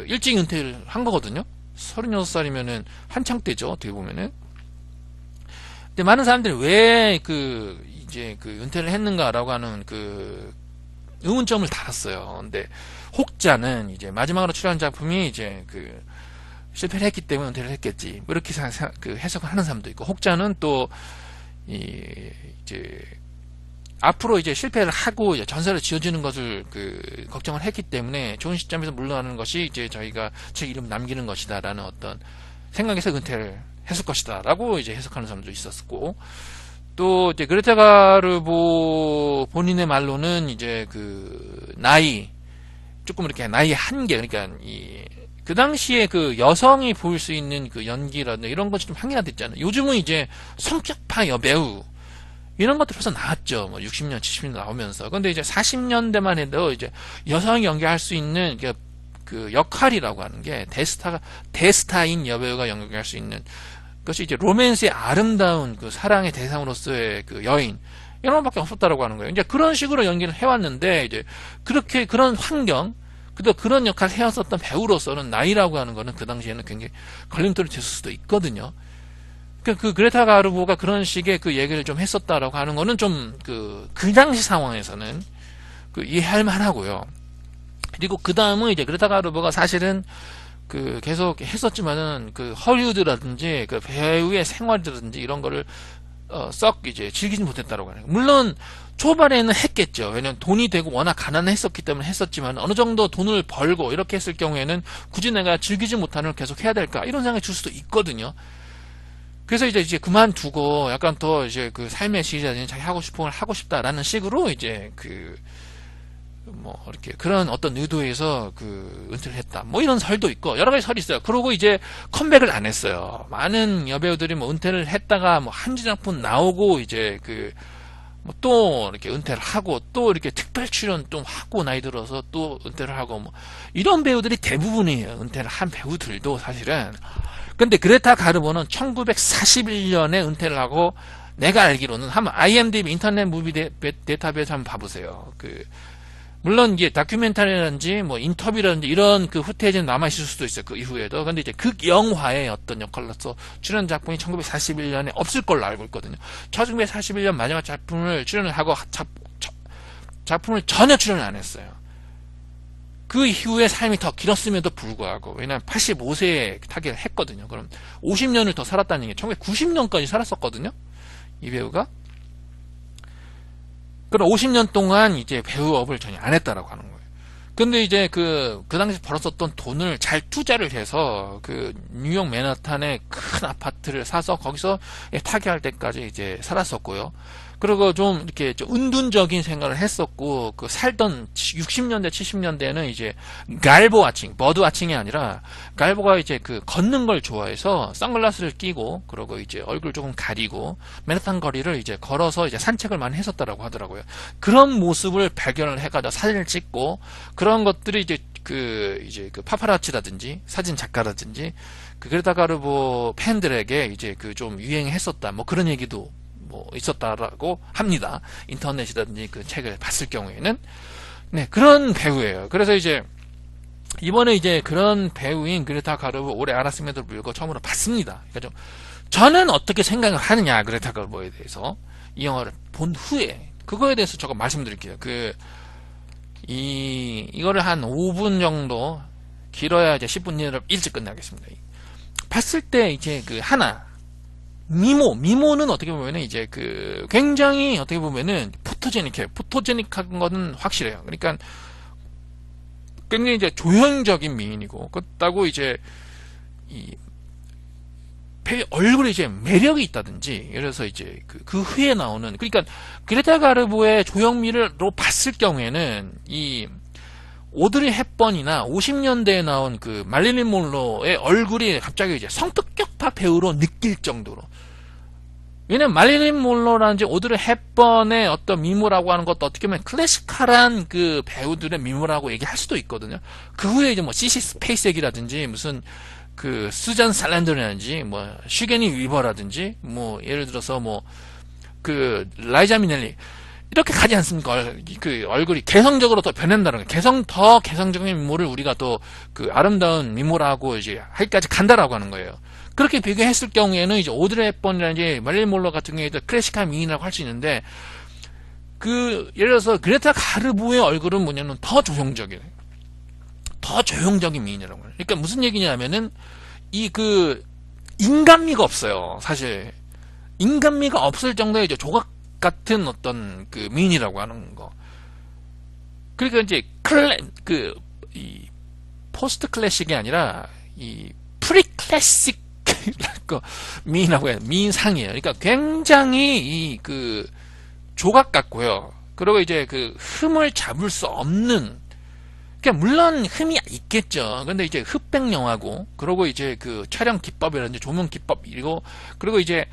일찍 은퇴를 한 거거든요. 36살이면은 한창 때죠. 어떻게 보면은. 근데 많은 사람들이 왜 이제 은퇴를 했는가라고 하는 의문점을 달았어요. 근데 혹자는 이제 마지막으로 출연한 작품이 이제 실패를 했기 때문에 은퇴를 했겠지, 뭐 이렇게 해석을 하는 사람도 있고, 혹자는 또 이제 앞으로 이제 실패를 하고 이제 전설을 지어주는 것을 걱정을 했기 때문에 좋은 시점에서 물러나는 것이 이제 저희가 제 이름 남기는 것이다라는 어떤 생각에서 은퇴를 했을 것이다라고 이제 해석하는 사람도 있었고, 또 이제 그레타 가르보 본인의 말로는 이제 나이 조금 이렇게 나이의 한계, 그러니까 그 당시에 여성이 보일 수 있는 연기라든지 이런 것이 좀 한계가 됐잖아요. 요즘은 이제 성격파 여배우 이런 것들 벌써 나왔죠. 뭐 60년, 70년 나오면서. 근데 이제 40년대만 해도 이제 여성이 연기할 수 있는 역할이라고 하는 게 대스타인 여배우가 연기할 수 있는 것이 이제 로맨스의 아름다운 사랑의 대상으로서의 여인, 이런 것밖에 없었다라고 하는 거예요. 이제 그런 식으로 연기를 해왔는데, 이제 그런 환경, 그런 역할을 해왔었던 배우로서는 나이라고 하는 거는 그 당시에는 굉장히 걸림돌이 됐을 수도 있거든요. 그레타 가르보가 그런 식의 얘기를 좀 했었다라고 하는 거는 좀 그 당시 상황에서는 이해할 만하고요. 그리고 그 다음은 이제 그레타 가르보가 사실은 계속 했었지만은 헐리우드라든지 배우의 생활이라든지 이런 거를 썩 이제 즐기지 못했다라고 하는 거예요. 물론 초반에는 했겠죠. 왜냐면 돈이 되고 워낙 가난했었기 때문에 했었지만, 어느 정도 돈을 벌고 이렇게 했을 경우에는 굳이 내가 즐기지 못하는 걸 계속 해야 될까, 이런 생각이 들 수도 있거든요. 그래서 이제 그만두고 약간 더 이제 삶의 질이라든지 자기 하고 싶은 걸 하고 싶다라는 식으로 이제 뭐 이렇게 그런 어떤 의도에서 은퇴를 했다, 뭐 이런 설도 있고 여러 가지 설이 있어요. 그러고 이제 컴백을 안 했어요. 많은 여배우들이 뭐 은퇴를 했다가 뭐 한지 작품 나오고 이제 뭐 또 이렇게 은퇴를 하고 또 이렇게 특별 출연 좀 하고 나이 들어서 또 은퇴를 하고 뭐 이런 배우들이 대부분이에요. 은퇴를 한 배우들도 사실은. 근데 그레타 가르보는 1941년에 은퇴를 하고, 내가 알기로는 한번 IMDb 인터넷 무비 데이터베이스 한번 봐보세요. 물론 이게 다큐멘터리라든지 뭐 인터뷰라든지 이런 후테이지는 남아있을 수도 있어요. 그 이후에도. 근데 이제 극영화의 어떤 역할로서 출연 작품이 1941년에 없을 걸로 알고 있거든요. 1941년 마지막 작품을 출연을 하고 작품을 전혀 출연을 안 했어요. 그 이후에 삶이 더 길었음에도 불구하고, 왜냐면 85세에 타계를 했거든요. 그럼 50년을 더 살았다는 게 1990년까지 살았었거든요. 이 배우가. 그럼 50년 동안 이제 배우업을 전혀 안 했다라고 하는 거예요. 근데 이제 그 당시 벌었었던 돈을 잘 투자를 해서 그 뉴욕 맨하탄에 큰 아파트를 사서 거기서 타계할 때까지 이제 살았었고요. 그리고 좀 이렇게 좀 은둔적인 생각을 했었고, 그 살던 60년대, 70년대에는 이제 갈보 와칭, 버드 와칭이 아니라 갈보가 이제 그 걷는 걸 좋아해서 선글라스를 끼고, 그리고 이제 얼굴 조금 가리고 맨하탄 거리를 이제 걸어서 이제 산책을 많이 했었다라고 하더라고요. 그런 모습을 발견을 해가지고 사진을 찍고, 그런 것들이 이제 그 파파라치라든지 사진 작가라든지 그 그레타 가르보 팬들에게 이제 그 좀 유행했었다, 뭐 그런 얘기도 뭐 있었다라고 합니다. 인터넷이라든지 그 책을 봤을 경우에는. 네, 그런 배우예요. 그래서 이제 이번에 이제 그런 배우인 그레타 가르보 오래 알았음에도 불구하고 처음으로 봤습니다. 그러니까 좀 저는 어떻게 생각을 하느냐, 그레타 가르보에 대해서 이 영화를 본 후에 그거에 대해서 조금 말씀드릴게요. 이거를 한 5분 정도, 길어야 이제 10분 일찍 끝나겠습니다. 봤을 때 이제 그 하나, 미모는 어떻게 보면은 이제 그 굉장히 어떻게 보면은 포토제닉한 거는 확실해요. 그러니까 굉장히 이제 조형적인 미인이고, 그렇다고 이제 이 얼굴에 이제 매력이 있다든지, 예를 들어서 이제 그 후에 나오는, 그러니까 그레타 가르보의 조형미를로 봤을 경우에는 이 오드리 헵번이나 50년대에 나온 그 마릴린 monroe의 얼굴이 갑자기 이제 성격파 배우로 느낄 정도로. 왜냐면 마릴린 monroe라든지 오드리 헵번의 어떤 미모라고 하는 것도 어떻게 보면 클래식한 그 배우들의 미모라고 얘기할 수도 있거든요. 그 후에 이제 뭐 시시 스페이스엑이라든지 무슨 그 수잔 살란더라든지 뭐 슈게니 위버라든지 뭐 예를 들어서 뭐 그 라이자 미넬리 이렇게 가지 않습니까? 그 얼굴이 개성적으로 더 변한다는 거예요. 더 개성적인 미모를 우리가 또 그 아름다운 미모라고 이제 하기까지 간다라고 하는 거예요. 그렇게 비교했을 경우에는 이제 오드리 헵번이라든지 마릴린 monroe 같은 경우에도 클래식한 미인이라고 할 수 있는데, 그 예를 들어서 그레타 가르보의 얼굴은 뭐냐면 더 조형적이에요. 더 조형적인 미인이라고 해요. 그러니까 무슨 얘기냐면은 이 그 인간미가 없어요. 사실 인간미가 없을 정도의 이제 조각 같은 어떤 그 미인이라고 하는 거. 그러니까 이제 이 포스트 클래식이 아니라 이 프리 클래식 미인이라고 해요. 미인상이에요. 그러니까 굉장히 이 그 조각 같고요. 그리고 이제 그 흠을 잡을 수 없는, 그러니까 물론 흠이 있겠죠. 근데 이제 흑백 영화고, 그리고 이제 그 촬영 기법이라든지 조명 기법이고, 그리고 이제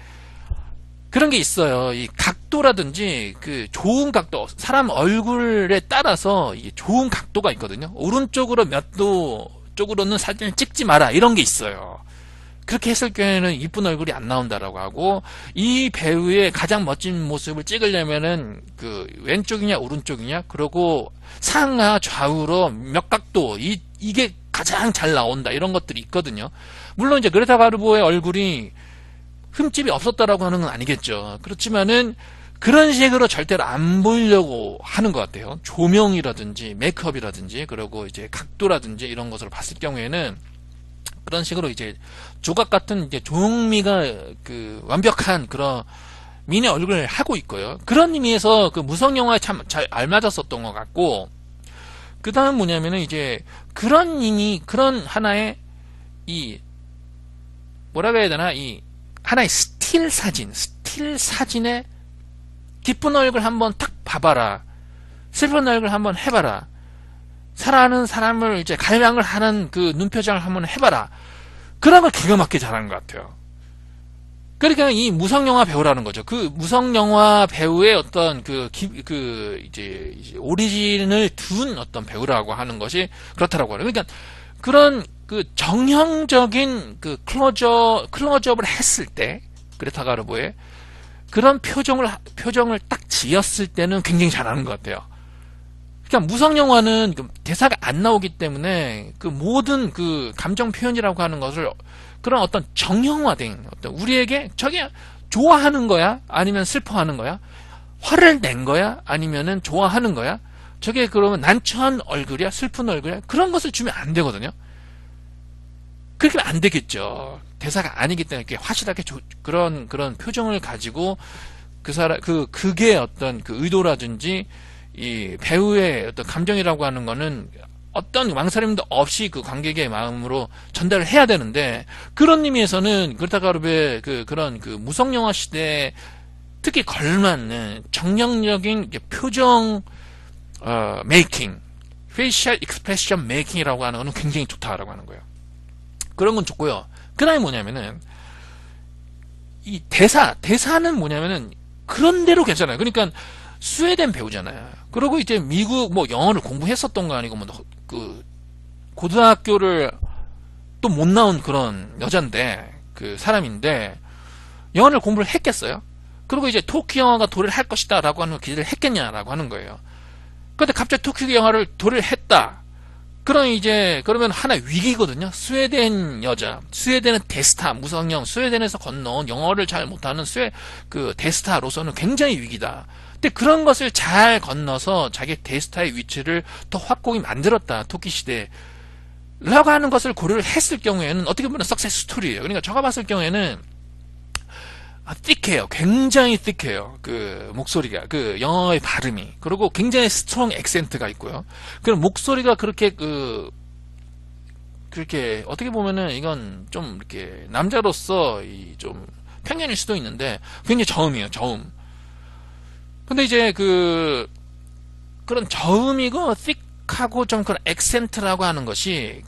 그런 게 있어요. 이 각도라든지 그 좋은 각도, 사람 얼굴에 따라서 이게 좋은 각도가 있거든요. 오른쪽으로 몇 도 쪽으로는 사진을 찍지 마라, 이런 게 있어요. 그렇게 했을 경우에는 이쁜 얼굴이 안 나온다라고 하고, 이 배우의 가장 멋진 모습을 찍으려면은 그 왼쪽이냐 오른쪽이냐, 그리고 상하 좌우로 몇 각도, 이게 가장 잘 나온다, 이런 것들이 있거든요. 물론 이제 그레타 가르보의 얼굴이 흠집이 없었다라고 하는 건 아니겠죠. 그렇지만은 그런 식으로 절대로 안 보이려고 하는 것 같아요. 조명이라든지 메이크업이라든지, 그리고 이제 각도라든지 이런 것을 봤을 경우에는 그런 식으로 이제 조각 같은 이제 조형미가 그 완벽한 그런 미인의 얼굴을 하고 있고요. 그런 의미에서 그 무성 영화에 참 잘 알맞았었던 것 같고, 그 다음 뭐냐면은 이제 그런 하나의 이 뭐라고 해야 되나, 이 하나의 스틸 사진에 기쁜 얼굴 한번 탁 봐봐라, 슬픈 얼굴 한번 해봐라, 사랑하는 사람을 이제 갈망을 하는 그 눈표정을 한번 해봐라. 그런 걸 기가 막히게 잘하는 것 같아요. 그러니까 이 무성영화 배우라는 거죠. 그 무성영화 배우의 어떤 이제 오리진을 둔 어떤 배우라고 하는 것이 그렇다라고 하는. 그러니까 그런 그 정형적인 그 클로즈업을 했을 때, 그레타 가르보의 그런 표정을 딱 지었을 때는 굉장히 잘하는 것 같아요. 그러니까 무성 영화는 대사가 안 나오기 때문에 그 모든 그 감정 표현이라고 하는 것을 그런 어떤 정형화된 어떤, 우리에게 저게 좋아하는 거야? 아니면 슬퍼하는 거야? 화를 낸 거야? 아니면은 좋아하는 거야? 저게 그러면 난처한 얼굴이야? 슬픈 얼굴이야? 그런 것을 주면 안 되거든요. 그렇게 하면 안 되겠죠. 대사가 아니기 때문에 이렇게 확실하게 그런 표정을 가지고 그게 어떤 그 의도라든지 이 배우의 어떤 감정이라고 하는 거는 어떤 망설임도 없이 그 관객의 마음으로 전달을 해야 되는데, 그런 의미에서는 그레타 가르보의 그런 무성 영화 시대에 특히 걸맞는 정형적인 표정 메이킹, 페이셜 익스프레션 메이킹이라고 하는 거는 굉장히 좋다라고 하는 거예요. 그런 건 좋고요. 그 다음에 뭐냐면은 이 대사는 뭐냐면은 그런 대로 괜찮아요. 그러니까 스웨덴 배우잖아요. 그리고 이제 미국 뭐 영어를 공부했었던 거 아니고 뭐 그 고등학교를 또 못 나온 그런 여잔데, 그 사람인데 영어를 공부를 했겠어요? 그리고 이제 토끼 영화가 도래를 할 것이다 라고 하는 기대를 했겠냐라고 하는 거예요. 그런데 갑자기 토끼 영화를 도래를 했다. 그러면 하나 위기거든요. 스웨덴 여자, 스웨덴은 대스타, 무성영, 스웨덴에서 건너온 영어를 잘 못하는 대스타로서는 굉장히 위기다. 근데 그런 것을 잘 건너서 자기 대스타의 위치를 더 확고히 만들었다. 토끼 시대. 라고 하는 것을 고려를 했을 경우에는 어떻게 보면 석세스 스토리예요. 그러니까 제가 봤을 경우에는 띡해요. 굉장히 띡해요. 그 목소리가, 그 영어의 발음이. 그리고 굉장히 스트롱 액센트가 있고요. 그럼 목소리가 그렇게 그렇게 어떻게 보면은 이건 좀 이렇게 남자로서 좀 편견일 수도 있는데 굉장히 저음이에요. 저음. 근데 이제 그런 저음이고 틱하고 좀 그런 액센트라고 하는 것이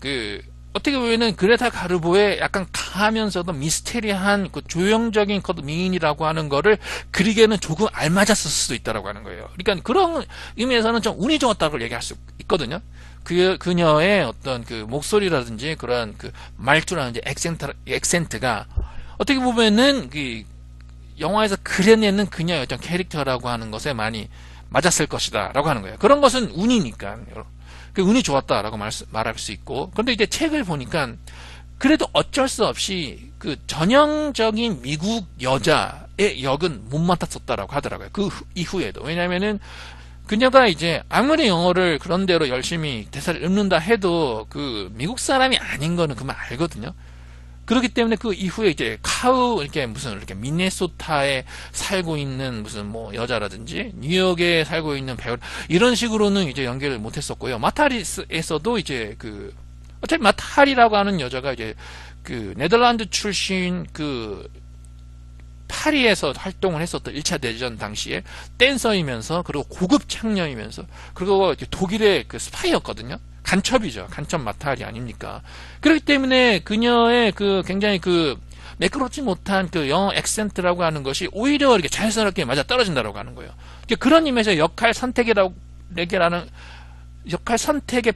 어떻게 보면은 그레타 가르보의 약간 강하면서도 미스테리한 그 조형적인 미인이라고 하는 거를 그리기에는 조금 알맞았을 수도 있다라고 하는 거예요. 그러니까 그런 의미에서는 좀 운이 좋았다고 얘기할 수 있거든요. 그녀의 어떤 그 목소리라든지 그런 그 말투라든지 액센트가 어떻게 보면은 영화에서 그려내는 그녀의 어떤 캐릭터라고 하는 것에 많이 맞았을 것이다 라고 하는 거예요. 그런 것은 운이니까. 운이 좋았다라고 말할 수 있고. 그런데 이제 책을 보니까 그래도 어쩔 수 없이 그 전형적인 미국 여자의 역은 못 맡았었다라고 하더라고요. 그 이후에도. 왜냐면은 그녀가 이제 아무리 영어를 그런 대로 열심히 대사를 읊는다 해도 그 미국 사람이 아닌 거는 그만 알거든요. 그렇기 때문에 그 이후에 이제 이렇게 미네소타에 살고 있는 무슨 뭐 여자라든지 뉴욕에 살고 있는 배우 이런 식으로는 이제 연결을 못 했었고요. 마타리에서도 이제 어차피 마타리라고 하는 여자가 이제 네덜란드 출신 파리에서 활동을 했었던 1차 대전 당시에 댄서이면서 그리고 고급 창녀이면서 그리고 독일의 스파이였거든요. 간첩이죠. 간첩 마타리 아닙니까? 그렇기 때문에 그녀의 굉장히 매끄럽지 못한 영어 액센트라고 하는 것이 오히려 이렇게 자연스럽게 맞아 떨어진다라고 하는 거예요. 그런 의미에서 역할 선택의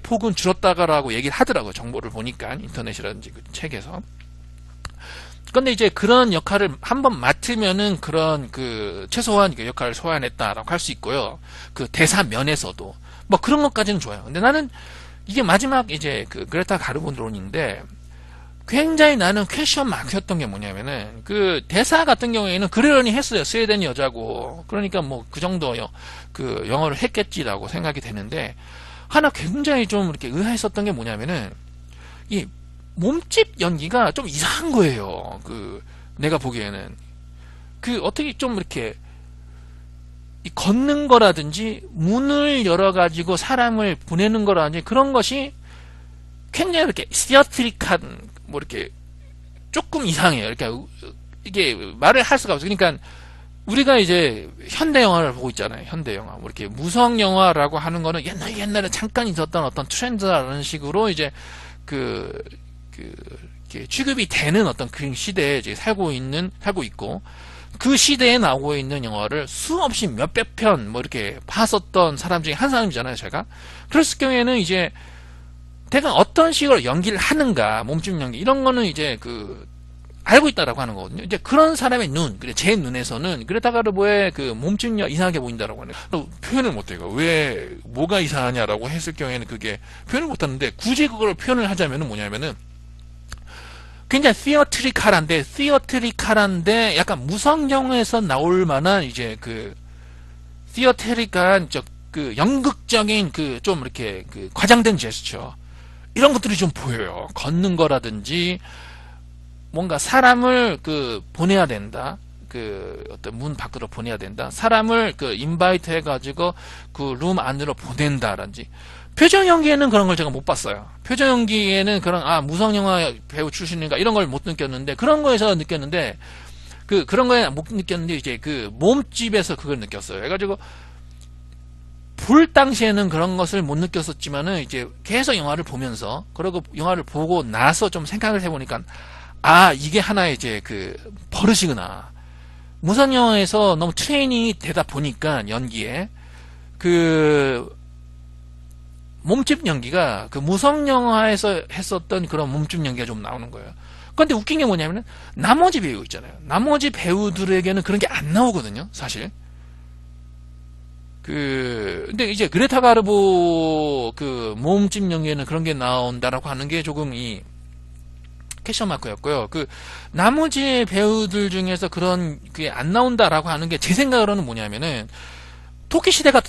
폭은 줄었다라고 얘기를 하더라고요. 정보를 보니까 인터넷이라든지 책에서. 그런데 이제 그런 역할을 한번 맡으면은 그런 최소한 역할을 소화해냈다라고 할 수 있고요. 대사 면에서도 뭐 그런 것까지는 좋아요. 근데 나는 이게 마지막 이제 그레타 가르보론인데 굉장히 나는 퀘션 마크였던 게 뭐냐면은 대사 같은 경우에는 그러려니 했어요. 스웨덴 여자고 그러니까 뭐 그 정도 영어를 했겠지라고 생각이 되는데 하나 굉장히 좀 이렇게 의아했었던 게 뭐냐면은 이 몸집 연기가 좀 이상한 거예요. 내가 보기에는 어떻게 좀 이렇게 걷는 거라든지 문을 열어가지고 사람을 보내는 거라든지 그런 것이 굉장히 이렇게 시어트릭한 뭐 이렇게 조금 이상해요. 이렇게 이게 말을 할 수가 없어요. 그러니까 우리가 이제 현대 영화를 보고 있잖아요. 현대 영화 뭐 이렇게 무성 영화라고 하는 거는 옛날에 잠깐 있었던 어떤 트렌드라는 식으로 이제 이렇게 취급이 되는 어떤 그 시대에 이제 살고 있고. 그 시대에 나오고 있는 영화를 수없이 몇백 편 뭐 이렇게 봤었던 사람 중에 한 사람이잖아요, 제가. 그랬을 경우에는 이제 대강 어떤 식으로 연기를 하는가, 몸집 연기 이런 거는 이제 알고 있다라고 하는 거거든요. 이제 그런 사람의 제 눈에서는 그레타 가르보의 몸집이 이상하게 보인다라고 하는 거예요. 표현을 못해요. 왜 뭐가 이상하냐라고 했을 경우에는 그게 표현을 못하는데 굳이 그걸 표현을 하자면은 뭐냐면은. 굉장히 시어트리칼한데 약간 무성영화에서 나올 만한 이제 시어트리칼한 그 연극적인 그 좀 이렇게 그 과장된 제스처 이런 것들이 좀 보여요. 걷는 거라든지 뭔가 사람을 그 보내야 된다. 그 어떤 문 밖으로 보내야 된다. 사람을 그 인바이트 해가지고 그 룸 안으로 보낸다라든지. 표정 연기에는 그런 걸 제가 못 봤어요. 표정 연기에는 그런 무성 영화 배우 출신인가 이런 걸 못 느꼈는데 그런 거에서 느꼈는데 그런 거에 못 느꼈는데 이제 그 몸집에서 그걸 느꼈어요. 해가지고 볼 당시에는 그런 것을 못 느꼈었지만은 이제 계속 영화를 보면서 그리고 영화를 보고 나서 좀 생각을 해보니까 이게 하나의 이제 그 버릇이구나. 무성 영화에서 너무 트레이닝이 되다 보니까 연기에 그 몸집 연기가 그 무성 영화에서 했었던 그런 몸집 연기가 좀 나오는 거예요. 그런데 웃긴 게 뭐냐면은 나머지 배우 있잖아요. 나머지 배우들에게는 그런 게 안 나오거든요, 사실. 근데 이제 그레타 가르보 그 몸집 연기에는 그런 게 나온다라고 하는 게 조금 이 캐션 마크였고요. 그 나머지 배우들 중에서 그런 게 안 나온다라고 하는 게 제 생각으로는 뭐냐면은 토끼 시대가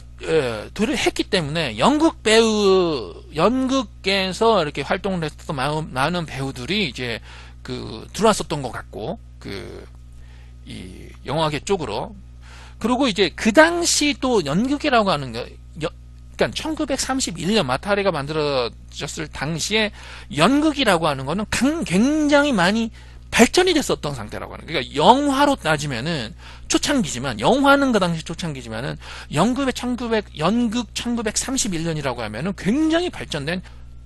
도래를 했기 때문에 영국 배우, 연극계에서 이렇게 활동을 했었던 많은 배우들이 이제 그 들어왔었던 것 같고, 이 영화계 쪽으로. 그리고 이제 그 당시 또 연극이라고 하는 거, 그러니까 1931년 마타리가 만들어졌을 당시에 연극이라고 하는 거는 굉장히 많이 발전이 됐었던 상태라고 하는 거예요. 그러니까 영화로 따지면은 초창기지만 영화는 그 당시 초창기지만은 연극 1931년이라고 하면은 굉장히 발전된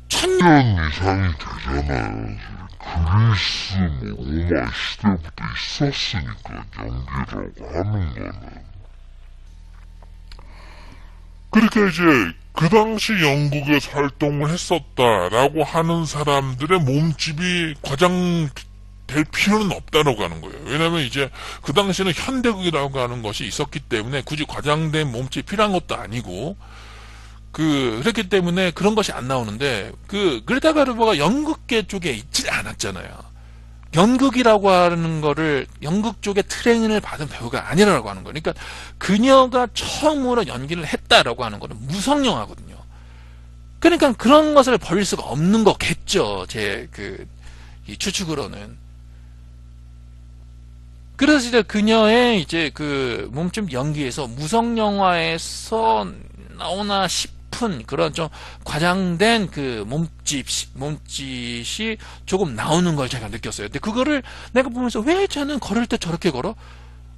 1000년 이상이 되잖아요. 그리스 로마 시대부터 있었으니까 연기라고 하는 거는. 그러니까 이제 그 당시 영국에서 활동을 했었다라고 하는 사람들의 몸집이 과장될 필요는 없다라고 하는 거예요. 왜냐면 이제 그 당시에는 현대극이라고 하는 것이 있었기 때문에 굳이 과장된 몸집이 필요한 것도 아니고 그랬기 때문에 그런 것이 안 나오는데 그레타 가르보가 연극계 쪽에 있지 않았잖아요. 연극이라고 하는 거를 연극 쪽에 트레이닝을 받은 배우가 아니라고 하는 거예요. 그러니까 그녀가 처음으로 연기를 했다라고 하는 거는 무성 영화거든요. 그러니까 그런 것을 버릴 수가 없는 거겠죠. 제 이 추측으로는. 그래서 이제 그녀의 이제 그 몸집 연기에서 무성 영화에서 나오나 싶은 그런 좀 과장된 그 몸짓이 조금 나오는 걸 제가 느꼈어요. 근데 그거를 내가 보면서 왜 쟤는 걸을 때 저렇게 걸어?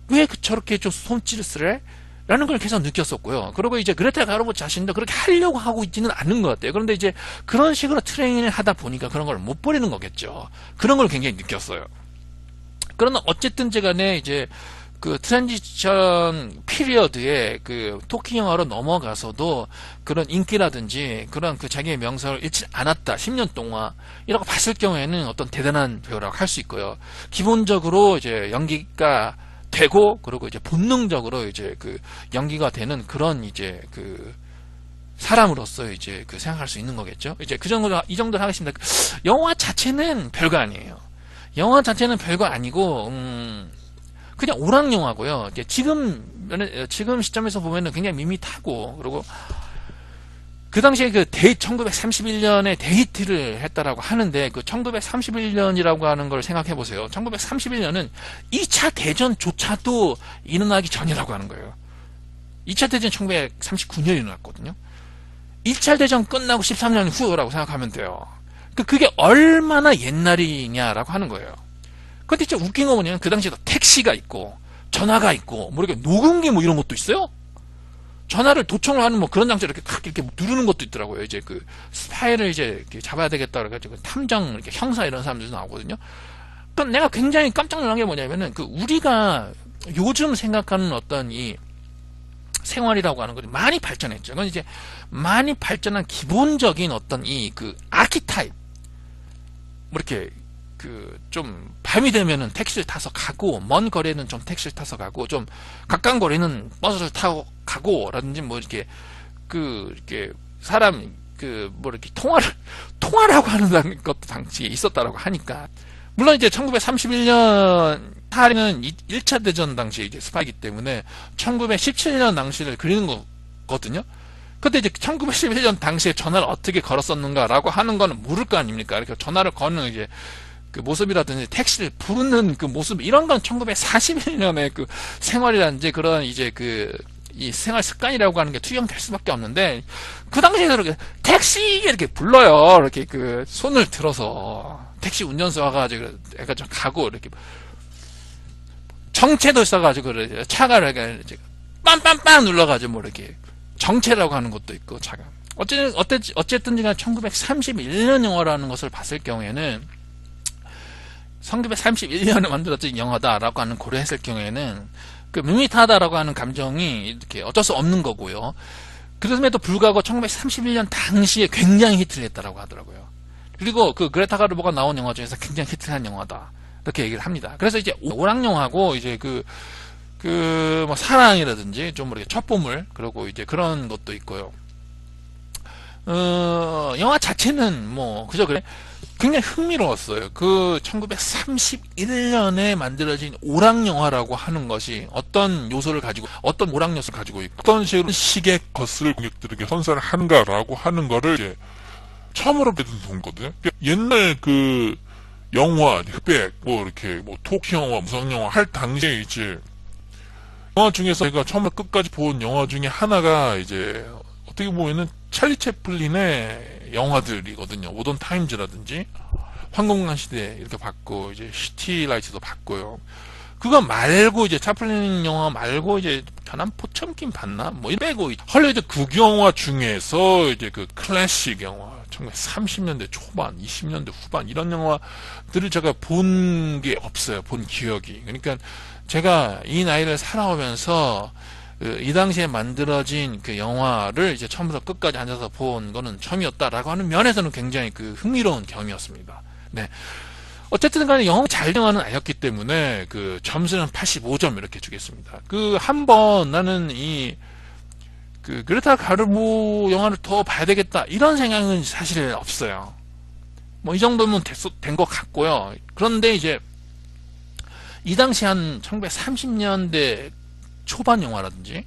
왜 저렇게 좀 손짓을 해? 라는 걸 계속 느꼈었고요. 그리고 이제 그레타 가르보 자신도 그렇게 하려고 하고 있지는 않는 것 같아요. 그런데 이제 그런 식으로 트레이닝을 하다 보니까 그런 걸 못 버리는 거겠죠. 그런 걸 굉장히 느꼈어요. 그러나 어쨌든 간에 이제 그 트랜지션 피리어드에 그 토끼 영화로 넘어가서도 그런 인기라든지 그런 그 자기의 명성을 잃지 않았다. 10년 동안 이라고 봤을 경우에는 어떤 대단한 배우라고 할 수 있고요. 기본적으로 이제 연기가 되고 그리고 이제 본능적으로 이제 그 연기가 되는 그런 이제 그 사람으로서 이제 그 생각할 수 있는 거겠죠. 이제 그 정도 이 정도로 하겠습니다. 영화 자체는 별거 아니에요. 영화 자체는 별거 아니고 그냥 오락 영화고요. 이제 지금 시점에서 보면은 굉장히 밋밋하고 그리고 그 당시에 1931년에 데이트를 했다라고 하는데 그 1931년이라고 하는 걸 생각해 보세요. 1931년은 2차 대전조차도 일어나기 전이라고 하는 거예요. 2차 대전 1939년에 일어났거든요. 1차 대전 끝나고 13년 후라고 생각하면 돼요. 그게 얼마나 옛날이냐라고 하는 거예요. 근데 진짜 웃긴 거 뭐냐면 그 당시에도 택시가 있고 전화가 있고 뭐 이렇게 녹음기 뭐 이런 것도 있어요. 전화를 도청을 하는 뭐 그런 장치를 이렇게 누르는 것도 있더라고요. 이제 그 스파이를 이제 이렇게 잡아야 되겠다 그래가지고 탐정 이렇게 형사 이런 사람들도 나오거든요. 그러니까 내가 굉장히 깜짝 놀란 게 뭐냐면은 우리가 요즘 생각하는 어떤 이 생활이라고 하는 것이 많이 발전했죠. 그건 이제 많이 발전한 기본적인 어떤 이 아키타입 뭐 이렇게 좀 밤이 되면은 택시를 타서 가고 먼 거리에는 좀 택시를 타서 가고 좀 가까운 거리는 버스를 타고 가고라든지 뭐 이렇게 이렇게 사람 뭐 이렇게 통화라고 하는 것도 당시에 있었다라고 하니까 물론 이제 1931년 타리는 1차 대전 당시에 이제 스파이기 때문에 1917년 당시를 그리는 거거든요. 근데 이제 1911년 당시에 전화를 어떻게 걸었었는가라고 하는 거는 모를 거 아닙니까? 이렇게 전화를 거는 이제 그 모습이라든지 택시를 부르는 그 모습, 이런 건 1941년의 그 생활이라든지 그런 이제 이 생활 습관이라고 하는 게 투영될 수밖에 없는데, 그 당시에도 이렇게 택시 이렇게 불러요. 이렇게 그 손을 들어서 택시 운전수 와가지고 약간 좀 가고, 이렇게 정체도 있어가지고 차가 이렇게 빰빰빰 눌러가지고 뭐 이렇게 정체라고 하는 것도 있고, 차가 어쨌든 간에 1931년 영화라는 것을 봤을 경우에는 1931년에 만들어진 영화다라고 하는 고려했을 경우에는 그 밋밋하다라고 하는 감정이 이렇게 어쩔 수 없는 거고요. 그럼에도 불구하고 1931년 당시에 굉장히 히트를 했다라고 하더라고요. 그리고 그 그레타 가르보가 나온 영화 중에서 굉장히 히트한 영화다, 이렇게 얘기를 합니다. 그래서 이제 오락영화하고 이제 뭐 사랑이라든지 좀 이렇게 첩보물, 그리고 이제 그런 것도 있고요. 영화 자체는 뭐 그저 그래 굉장히 흥미로웠어요. 그 1931년에 만들어진 오락영화라고 하는 것이 어떤 요소를 가지고, 어떤 오락 요소를 가지고 있고, 어떤 식의 것을 관객들에게 선사를 하는가라고 하는 거를 이제 처음으로 본 거거든요. 옛날 그 영화, 흑백, 뭐 이렇게 뭐 토크 영화, 무성 영화 할 당시에 이제 영화 중에서 제가 처음부터 끝까지 본 영화 중에 하나가 이제 어떻게 보면은 찰리 채플린의 영화들이거든요. 모던 타임즈라든지 황공간 시대 이렇게 봤고, 이제 시티 라이트도 봤고요. 그거 말고 이제 채플린 영화 말고 이제 변한 포첨킨 봤나? 뭐 빼고 헐리우드 국영화 중에서 이제 그 클래식 영화 1930년대 초반, 20년대 후반 이런 영화들을 제가 본 게 없어요. 본 기억이. 그러니까 제가 이 나이를 살아오면서 이 당시에 만들어진 그 영화를 이제 처음부터 끝까지 앉아서 본 거는 처음이었다라고 하는 면에서는 굉장히 그 흥미로운 경험이었습니다. 네. 어쨌든 간에 영화 잘 영화는 아니었기 때문에 그 점수는 85점 이렇게 주겠습니다. 그 한번 나는 그 그레타 가르보 영화를 더 봐야 되겠다 이런 생각은 사실 없어요. 뭐 이 정도면 된 것 같고요. 그런데 이제 이 당시 한 1930년대 초반 영화라든지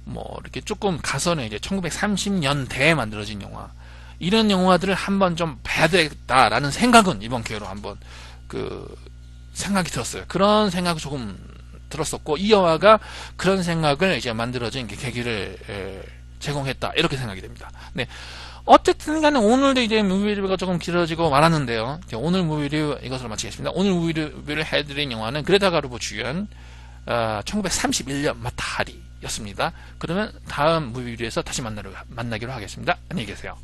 뭐 이렇게 조금 가선에 이제 1930년대에 만들어진 영화, 이런 영화들을 한번 좀 봐야 되겠다라는 생각은 이번 기회로 한번 그 생각이 들었어요. 그런 생각이 조금 들었었고, 이 영화가 그런 생각을 이제 만들어진 계기를 제공했다, 이렇게 생각이 됩니다. 네. 어쨌든 간에 오늘도 이제 무비 리뷰가 조금 길어지고 말았는데요. 오늘 무비 리뷰 이것으로 마치겠습니다. 오늘 무비 리뷰를 해드린 영화는 그레타 가르보 주연 1931년 마타하리였습니다. 그러면 다음 무비 리뷰에서 다시 만나기로 하겠습니다. 안녕히 계세요.